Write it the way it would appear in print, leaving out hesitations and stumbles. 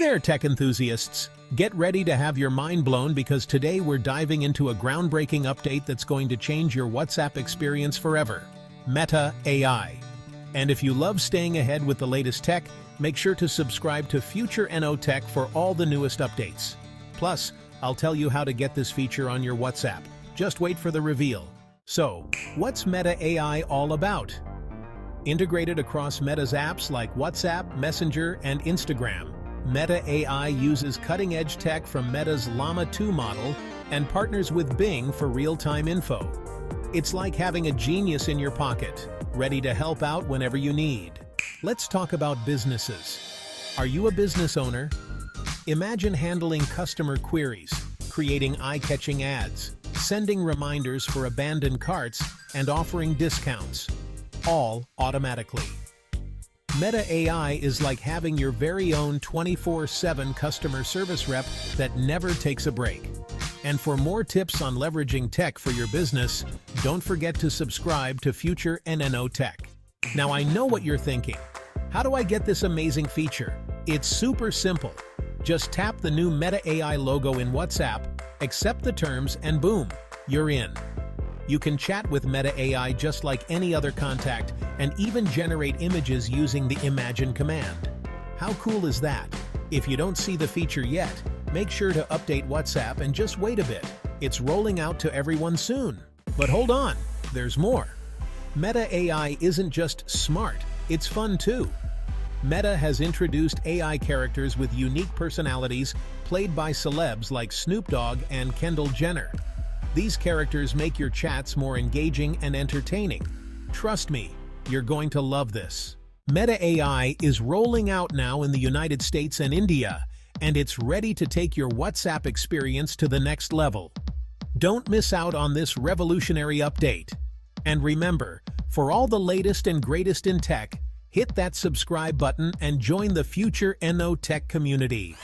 there, tech enthusiasts! Get ready to have your mind blown because today we're diving into a groundbreaking update that's going to change your WhatsApp experience forever. Meta AI. And if you love staying ahead with the latest tech, make sure to subscribe to Future NO Tech for all the newest updates. Plus, I'll tell you how to get this feature on your WhatsApp. Just wait for the reveal. So, what's Meta AI all about? Integrated across Meta's apps like WhatsApp, Messenger, and Instagram, Meta AI uses cutting-edge tech from Meta's Llama 2 model and partners with Bing for real-time info. It's like having a genius in your pocket, ready to help out whenever you need. Let's talk about businesses. Are you a business owner? Imagine handling customer queries, creating eye-catching ads, sending reminders for abandoned carts, and offering discounts, all automatically. Meta AI is like having your very own 24/7 customer service rep that never takes a break. And for more tips on leveraging tech for your business, don't forget to subscribe to Future NO Tech. Now I know what you're thinking. How do I get this amazing feature? It's super simple. Just tap the new Meta AI logo in WhatsApp, accept the terms, and boom, you're in. You can chat with Meta AI just like any other contact and even generate images using the Imagine command. How cool is that? If you don't see the feature yet, make sure to update WhatsApp and just wait a bit. It's rolling out to everyone soon. But hold on, there's more. Meta AI isn't just smart, it's fun too. Meta has introduced AI characters with unique personalities played by celebs like Snoop Dogg and Kendall Jenner. These characters make your chats more engaging and entertaining. Trust me, you're going to love this. Meta AI is rolling out now in the United States and India, and it's ready to take your WhatsApp experience to the next level. Don't miss out on this revolutionary update. And remember, for all the latest and greatest in tech, hit that subscribe button and join the Future NO Tech community.